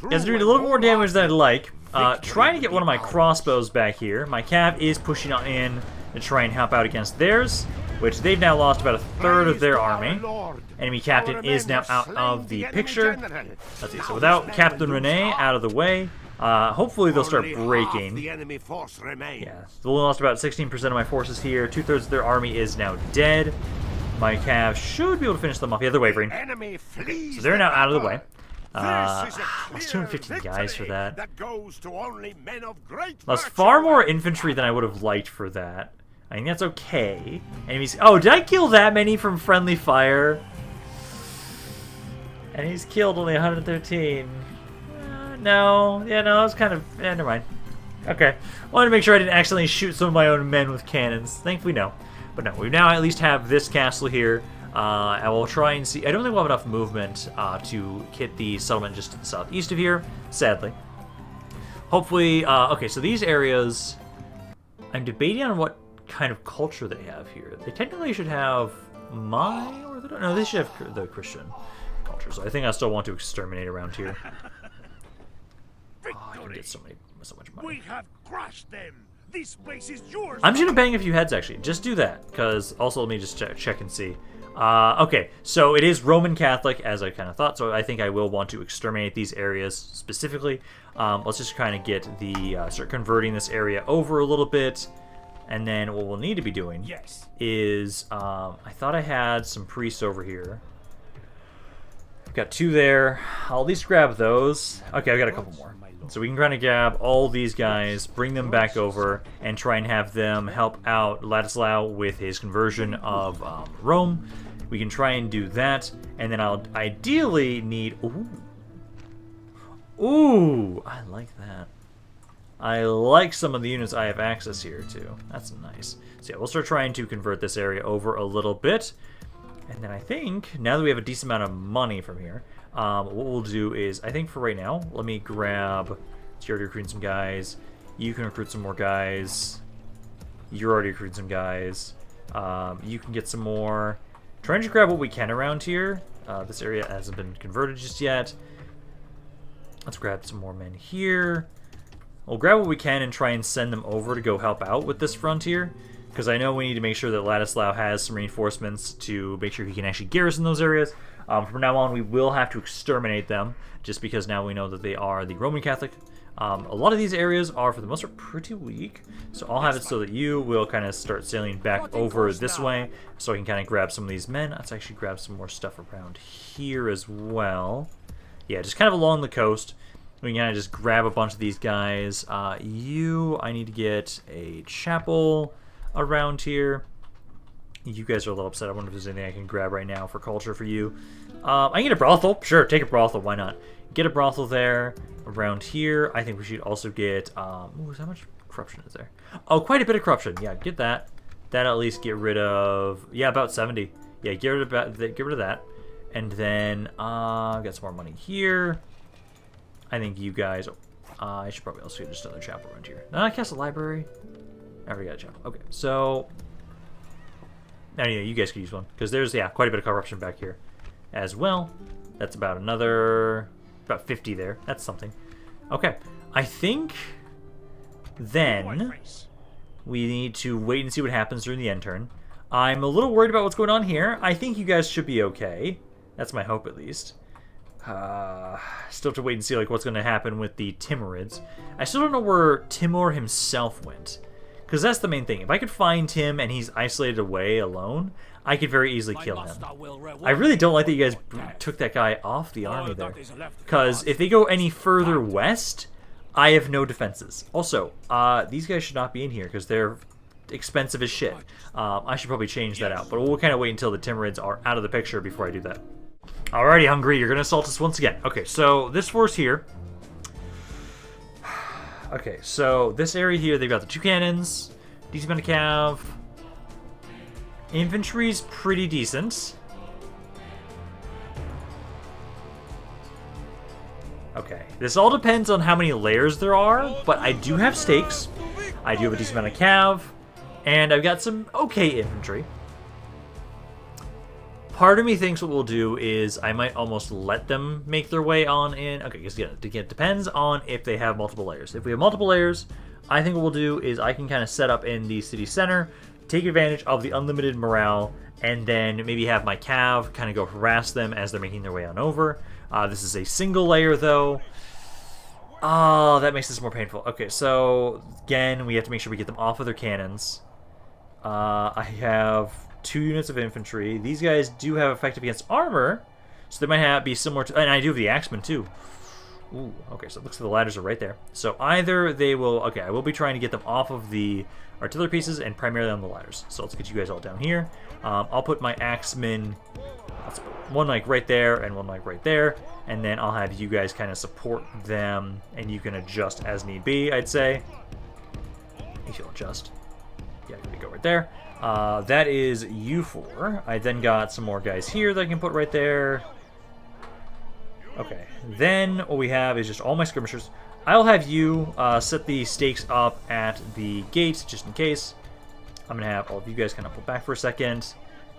You guys are doing a little more damage than I'd like. Trying to get one of my crossbows back here. My cav is pushing on in to try and help out against theirs, which they've now lost about a third of their army. Enemy captain is now out of the picture. Let's see, so without Captain Rene out of the way, hopefully they'll start breaking. Yeah, they only lost about 16% of my forces here. 2/3 of their army is now dead. My cav should be able to finish them off. Yeah, they're wavering. So they're now out of the way. That's 215 guys for that. That's far more infantry than I would have liked for that. I think that's okay. Enemies. Oh, did I kill that many from friendly fire? And he's killed only 113. No. Yeah, no, that was kind of... never mind. Okay. Wanted to make sure I didn't accidentally shoot some of my own men with cannons. Thankfully, no. But no, we now at least have this castle here. And we'll try and see... I don't think we'll have enough movement to hit the settlement just to the southeast of here, sadly. Hopefully... okay, so these areas... I'm debating on what kind of culture they have here. They technically should have my Orthodox? No, they should have the Christian culture, so I think I still want to exterminate around here. Oh, I can get so much money. We have crushed them. This place is yours. I'm just gonna bang a few heads actually. Just do that, because also let me just check and see. Okay, so it is Roman Catholic, as I kind of thought, so I think I will want to exterminate these areas specifically. Let's just kind of get the, start converting this area over a little bit, and then what we'll need to be doing is, I thought I had some priests over here. I've got 2 there. I'll at least grab those. Okay, I've got a couple more. So we can kind of grab all these guys, bring them back over, and try and have them help out Ladislao with his conversion of Rome. We can try and do that, and then I'll ideally need... Ooh, I like that. I like some of the units I have access here to. That's nice. So yeah, we'll start trying to convert this area over a little bit. And then I think, now that we have a decent amount of money from here, what we'll do is, I think for right now, let me grab... You're already recruiting some guys. You can recruit some more guys. You're already recruiting some guys. You can get some more. Trying to grab what we can around here. This area hasn't been converted just yet. Let's grab some more men here. We'll grab what we can and try and send them over to go help out with this frontier. Because I know we need to make sure that Ladislao has some reinforcements to make sure he can actually garrison those areas. From now on, we will have to exterminate them, just because now we know that they are the Roman Catholic. A lot of these areas are, for the most part, pretty weak. So I'll have it so that you will kind of start sailing back over this way, so I can kind of grab some of these men. Let's actually grab some more stuff around here as well. Yeah, just kind of along the coast. We can kind of just grab a bunch of these guys. I need to get a chapel around here. You guys are a little upset. I wonder if there's anything I can grab right now for culture for you. I can get a brothel. Sure, take a brothel. Why not? Get a brothel there. Around here, I think we should also get... Ooh, how much corruption is there? Oh, quite a bit of corruption. Yeah, get that. That'll at least get rid of... Yeah, about 70. Yeah, get rid of that. And then, I've got some more money here. I think you guys... I should probably also get just another chapel around here. No, I cast a library. I already got a chapel. Okay, so... Anyway, you guys could use one. Because there's, yeah, quite a bit of corruption back here as well. That's about another... About 50 there. That's something. Okay. I think then we need to wait and see what happens during the end turn. I'm a little worried about what's going on here. I think you guys should be okay. That's my hope, at least. Still have to wait and see like what's going to happen with the Timurids. I still don't know where Timur himself went. Because that's the main thing. If I could find him and he's isolated away alone, I could very easily kill him. I really don't like that you guys took that guy off the army there. Because if they go any further west, I have no defenses. Also, these guys should not be in here because they're expensive as shit. I should probably change that out. But we'll kind of wait until the Timurids are out of the picture before I do that. Alrighty, Hungary, you're going to assault us once again. Okay, so this force here... Okay, so this area here, they've got the 2 cannons, decent amount of cav. Infantry's pretty decent. Okay, this all depends on how many layers there are, but I do have stakes. I do have a decent amount of cav, and I've got some okay infantry. Part of me thinks what we'll do is I might almost let them make their way on in. Okay, because yeah, it depends on if they have multiple layers. If we have multiple layers, I think what we'll do is I can kind of set up in the city center, take advantage of the unlimited morale, and then maybe have my cav kind of go harass them as they're making their way on over. This is a single layer, though. Oh, that makes this more painful. Okay, so again, we have to make sure we get them off of their cannons. I have 2 units of infantry. These guys do have effective against armor, so they might be similar to... And I do have the axemen, too. Ooh, okay, so it looks like the ladders are right there. So either they will... Okay, I will be trying to get them off of the artillery pieces and primarily on the ladders. So let's get you guys all down here. I'll put my axemen... Let's put one like right there and one like right there. And then I'll have you guys kind of support them, and you can adjust as need be, I'd say. If you'll adjust. Yeah, here we go right there. That is U4. I then got some more guys here that I can put right there. Okay, then what we have is just all my skirmishers. I'll have you set the stakes up at the gate, just in case. I'm going to have all of you guys kind of pull back for a second.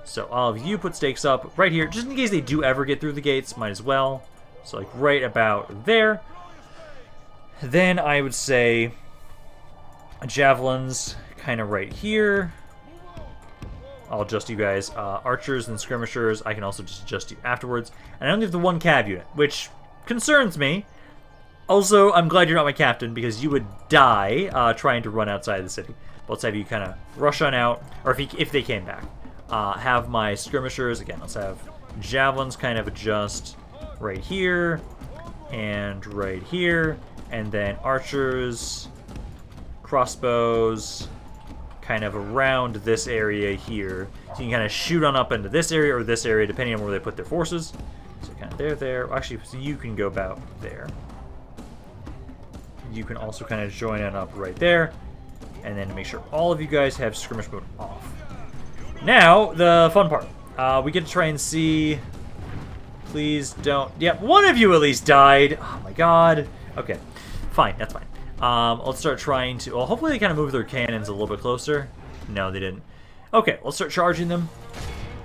So all of you put stakes up right here, just in case they do ever get through the gates, might as well. So like right about there. Then I would say javelins kind of right here. I'll adjust you guys. Archers and skirmishers, I can also just adjust you afterwards. And I only have the one cav unit, which concerns me. Also, I'm glad you're not my captain, because you would die trying to run outside the city. But let's have you kind of rush on out, or if they came back. Have my skirmishers, again, let's have javelins kind of adjust right here, and right here. And then archers, crossbows, kind of around this area here. So you can kind of shoot on up into this area or this area, depending on where they put their forces. So kind of there. Actually, so you can go about there. You can also kind of join on up right there. And then make sure all of you guys have skirmish mode off. Now, the fun part. We get to try and see... Please don't... Yep, one of you at least died. Oh my god. Okay, fine, that's fine. Let's start trying to... Well, hopefully they kind of move their cannons a little bit closer. No, they didn't. Okay, let's start charging them.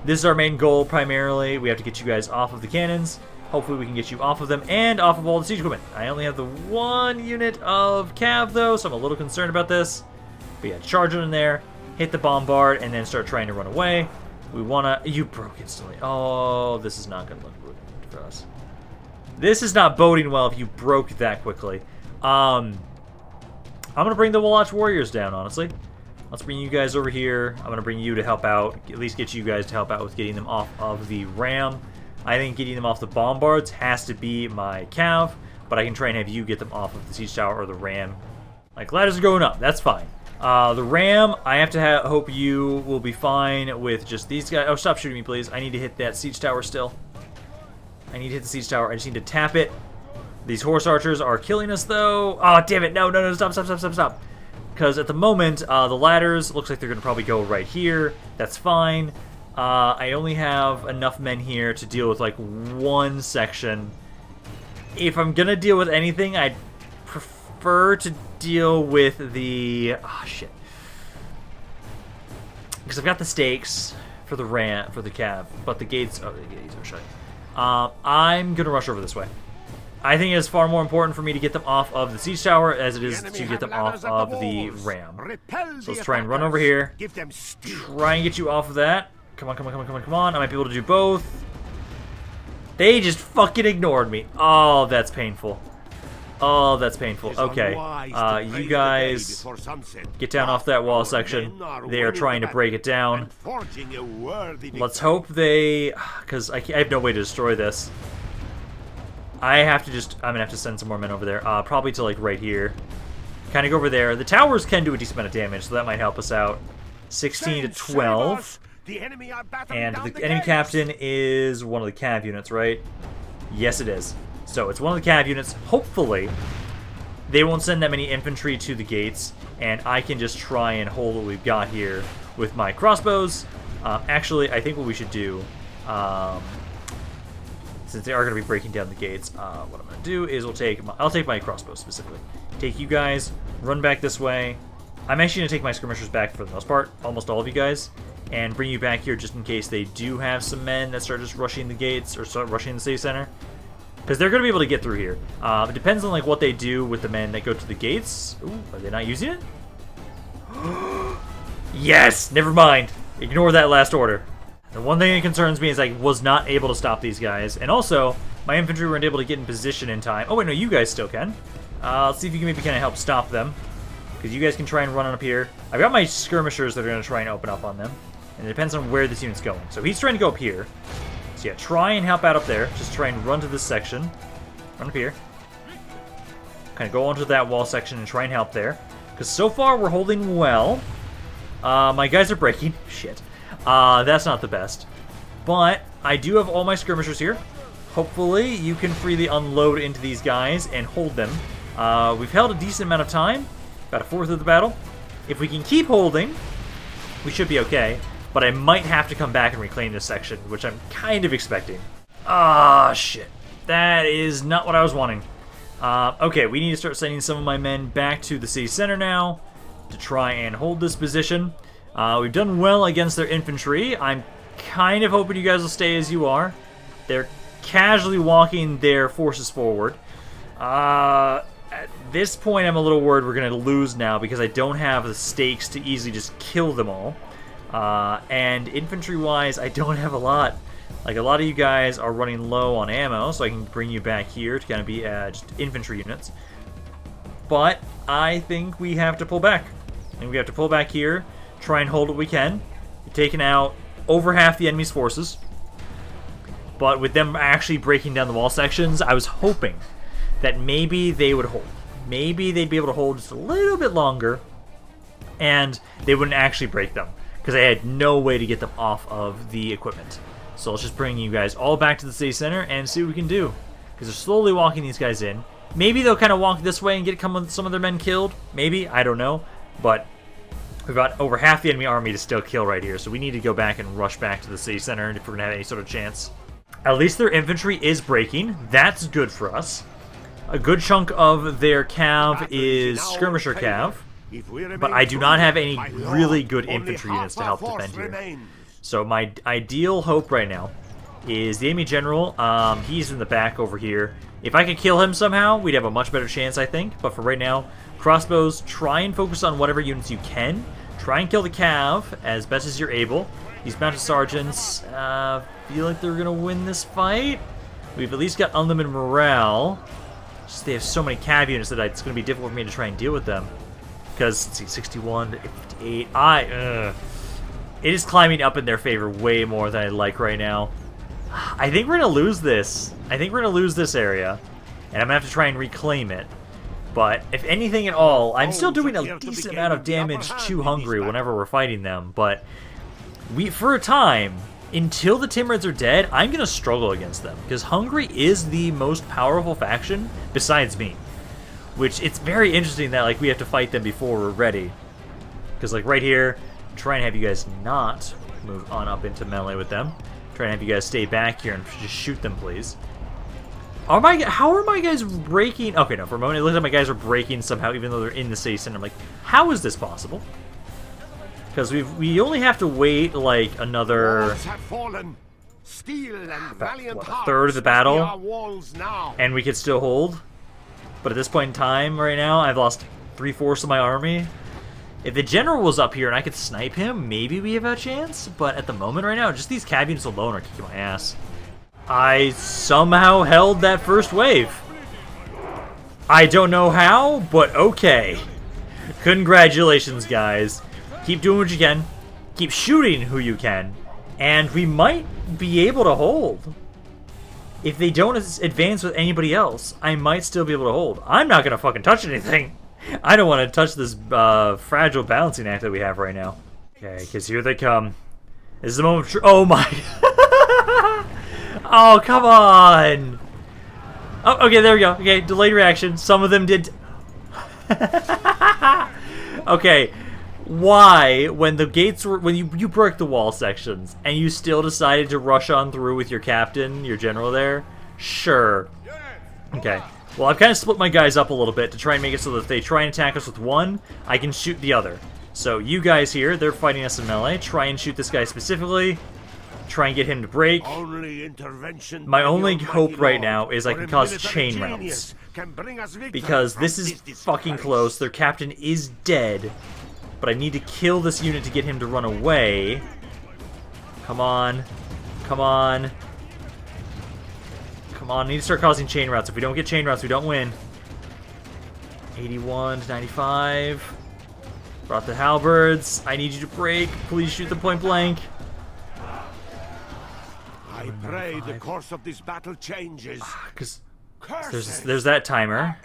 This is our main goal, primarily. We have to get you guys off of the cannons. Hopefully we can get you off of them and off of all the siege equipment. I only have the one unit of cav, though, so I'm a little concerned about this. But yeah, charge it in there, hit the bombard, and then start trying to run away. We want to... You broke instantly. Oh, this is not going to look good for us. This is not boding well if you broke that quickly. I'm going to bring the Watch Warriors down, honestly. Let's bring you guys over here. I'm going to bring you to help out, at least get you guys to help out with getting them off of the ram. I think getting them off the bombards has to be my cav, but I can try and have you get them off of the siege tower or the ram. Like, ladders are going up. That's fine. The ram, I have to hope you will be fine with just these guys. Oh, stop shooting me, please. I need to hit that siege tower still. I need to hit the siege tower. I just need to tap it. These horse archers are killing us, though. Oh, damn it. No, stop. Because at the moment, the ladders, looks like they're going to probably go right here. That's fine. I only have enough men here to deal with, like, one section. If I'm going to deal with anything, I'd prefer to deal with the... Oh, shit. Because I've got the stakes for the cav, but the gates... Oh, the gates are shut. I'm going to rush over this way. I think it's far more important for me to get them off of the siege tower as it is to get them off of the ram. So let's try and run over here. Try and get you off of that. Come on. I might be able to do both. They just fucking ignored me. Oh, that's painful. Okay. You guys get down off that wall section. They are trying to break it down. Let's hope they... Because I have no way to destroy this. I'm gonna have to send some more men over there. Probably to like right here. Kind of go over there. The towers can do a decent amount of damage, so that might help us out. 16 to 12. And the enemy captain is one of the cav units, right? Yes, it is. So it's one of the cav units. Hopefully, they won't send that many infantry to the gates, and I can just try and hold what we've got here with my crossbows. Actually, I think what we should do... since they are going to be breaking down the gates, what I'm going to do is I'll take my crossbow specifically. Take you guys, run back this way. I'm actually going to take my skirmishers back for the most part, almost all of you guys, and bring you back here just in case they do have some men that start just rushing the gates or start rushing the city center. Because they're going to be able to get through here. It depends on like what they do with the men that go to the gates. Ooh, are they not using it? Yes! Never mind. Ignore that last order. The one thing that concerns me is I was not able to stop these guys. And also, my infantry weren't able to get in position in time. Oh, wait, no, you guys still can. Let's see if you can maybe kind of help stop them. Because you guys can try and run on up here. I've got my skirmishers that are going to try and open up on them. And it depends on where this unit's going. So he's trying to go up here. So yeah, try and help out up there. Just try and run to this section. Run up here. Kind of go onto that wall section and try and help there. Because so far, we're holding well. My guys are breaking. Shit. That's not the best. But I do have all my skirmishers here. Hopefully, you can freely unload into these guys and hold them. We've held a decent amount of time. About a fourth of the battle. If we can keep holding, we should be okay. But I might have to come back and reclaim this section, which I'm kind of expecting. Ah, shit. That is not what I was wanting. Okay, we need to start sending some of my men back to the city center now to try and hold this position. We've done well against their infantry. I'm kind of hoping you guys will stay as you are. They're casually walking their forces forward. At this point, I'm a little worried we're going to lose now because I don't have the stakes to easily just kill them all. And infantry-wise, I don't have a lot. Like, a lot of you guys are running low on ammo, so I can bring you back here to kind of be just infantry units. But I think we have to pull back. And we have to pull back here, try and hold what we can. We've taken out over half the enemy's forces. But with them actually breaking down the wall sections, I was hoping that maybe they would hold. Maybe they'd be able to hold just a little bit longer, and they wouldn't actually break them, because I had no way to get them off of the equipment. So let's just bring you guys all back to the city center and see what we can do. Because they're slowly walking these guys in. Maybe they'll kind of walk this way and get some of their men killed. Maybe, I don't know. But we've got over half the enemy army to still kill right here. So we need to go back and rush back to the city center if we're going to have any sort of chance. At least their infantry is breaking. That's good for us. A good chunk of their cav is skirmisher cav. But I do not have any really good infantry units to help defend here. So my ideal hope right now is the enemy general. He's in the back over here. If I could kill him somehow, we'd have a much better chance, I think. But for right now, crossbows, try and focus on whatever units you can. Try and kill the cav as best as you're able. These mounted sergeants feel like they're going to win this fight. We've at least got unlimited morale. Just they have so many cav units that it's going to be difficult for me to try and deal with them. Because, let's see, 61 to 58. It is climbing up in their favor way more than I like right now. I think we're going to lose this. I think we're going to lose this area. And I'm going to have to try and reclaim it. But if anything at all, I'm still doing a decent amount of damage to Hungary whenever we're fighting them. But for a time, until the Timurids are dead, I'm going to struggle against them. Because Hungary is the most powerful faction besides me. Which, it's very interesting that like we have to fight them before we're ready. Because like right here, try and have you guys not move on up into melee with them. Try and have you guys stay back here and just shoot them, please. How are my guys breaking? Okay, no, for a moment it looks like my guys are breaking somehow, even though they're in the city center. I'm like, how is this possible? Because we only have to wait like another a third of the battle, and we could still hold. But at this point in time, right now, I've lost 3/4 of my army. If the general was up here and I could snipe him, maybe we have a chance. But at the moment right now, just these cav units alone are kicking my ass. I somehow held that first wave. I don't know how, but okay. Congratulations, guys. Keep doing what you can. Keep shooting who you can. And we might be able to hold. If they don't advance with anybody else, I might still be able to hold. I'm not going to fucking touch anything. I don't want to touch this fragile balancing act that we have right now. Okay, because here they come. This is the moment of truth. Oh my. Oh, come on. Oh, okay, there we go. Okay, delayed reaction. Some of them did. Okay, why, when the gates were, when you broke the wall sections and you still decided to rush on through with your captain, your general there? Sure. Okay. Well, I've kind of split my guys up a little bit to try and make it so that if they try and attack us with one, I can shoot the other. So you guys here, they're fighting us in melee. Try and shoot this guy specifically. Try and get him to break. My only hope right now is I can cause chain rounds. Because this is fucking close. Their captain is dead. But I need to kill this unit to get him to run away. Come on. Come on. Come on, I need to start causing chain routes. If we don't get chain routes, we don't win. 81 to 95. Brought the halberds. I need you to break. Please shoot them point blank. I pray the course of this battle changes. Because there's that timer.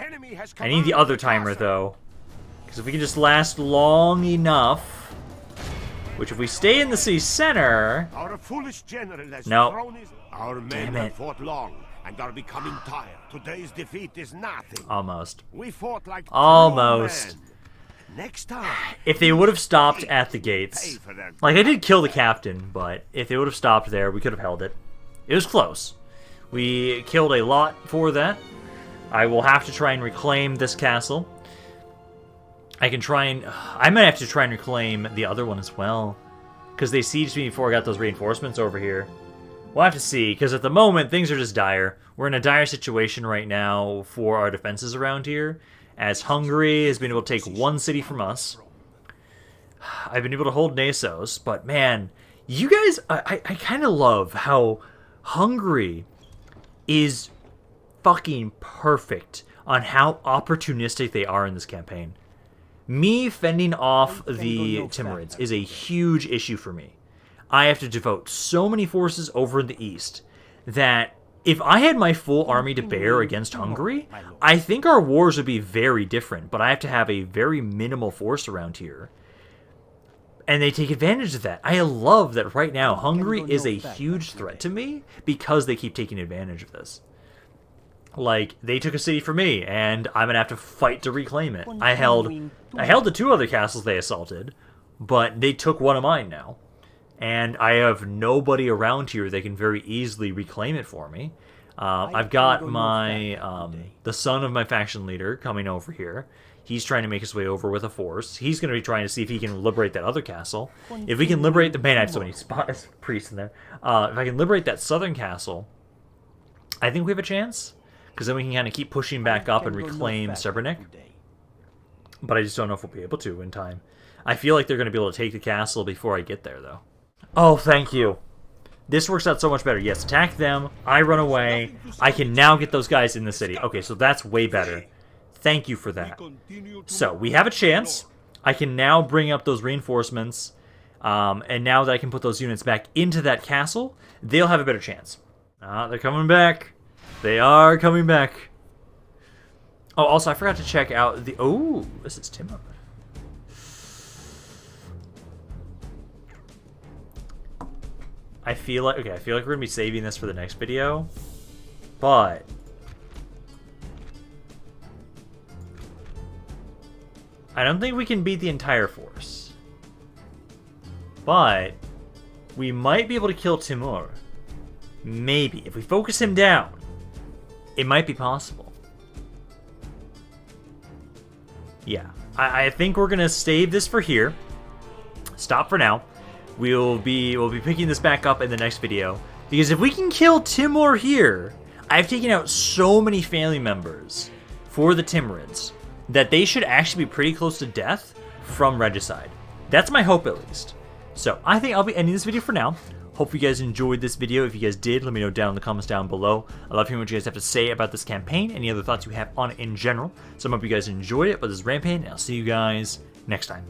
I need the other timer, though. Because if we can just last long enough... Which, if we stay in the city center... Our foolish general has no. Our men have fought long and are becoming tired. Today's defeat is nothing. Almost. We fought like almost. Next time, if they would have stopped at the gates, like I did kill the captain, but if they would have stopped there, we could have held it. It was close. We killed a lot for that. I will have to try and reclaim this castle. I can try and... I might have to try and reclaim the other one as well. because they sieged me before I got those reinforcements over here. We'll have to see, because at the moment, things are just dire. We're in a dire situation right now for our defenses around here, as Hungary has been able to take one city from us. I've been able to hold Nasos, but man, you guys, I kind of love how Hungary is fucking perfect on how opportunistic they are in this campaign. Me fending off the Timurids is a huge issue for me. I have to devote so many forces over in the east that if I had my full army to bear against Hungary, I think our wars would be very different, but I have to have a very minimal force around here. And they take advantage of that. I love that right now Hungary is a huge threat to me because they keep taking advantage of this. Like, they took a city from me, and I'm gonna have to fight to reclaim it. I held the 2 other castles they assaulted, but they took one of mine now. And I have nobody around here that can very easily reclaim it for me. I've got my, the son of my faction leader coming over here. He's trying to make his way over with a force. He's going to be trying to see if he can liberate that other castle. If we can liberate the... Man, I have so many priests in there. If I can liberate that southern castle, I think we have a chance. Because then we can kind of keep pushing back up and reclaim Srebrenik. But I just don't know if we'll be able to in time. I feel like they're going to be able to take the castle before I get there, though. Oh, thank you. This works out so much better. Yes, attack them. I run away. I can now get those guys in the city. Okay, so that's way better. Thank you for that. So, we have a chance. I can now bring up those reinforcements. And now that I can put those units back into that castle, they'll have a better chance. They're coming back. They are coming back. Oh, also, I forgot to check out the... Oh, this is Timur. I feel like... Okay, I feel like we're going to be saving this for the next video. But... I don't think we can beat the entire force. But... we might be able to kill Timur. Maybe. If we focus him down, it might be possible. Yeah. I think we're going to save this for here. Stop for now. We'll be picking this back up in the next video. Because if we can kill Timur here, I've taken out so many family members for the Timurids that they should actually be pretty close to death from regicide. That's my hope, at least. So, I think I'll be ending this video for now. Hope you guys enjoyed this video. If you guys did, let me know down in the comments down below. I love hearing what you guys have to say about this campaign, any other thoughts you have on it in general. So I hope you guys enjoyed it, but this is Rampaned, and I'll see you guys next time.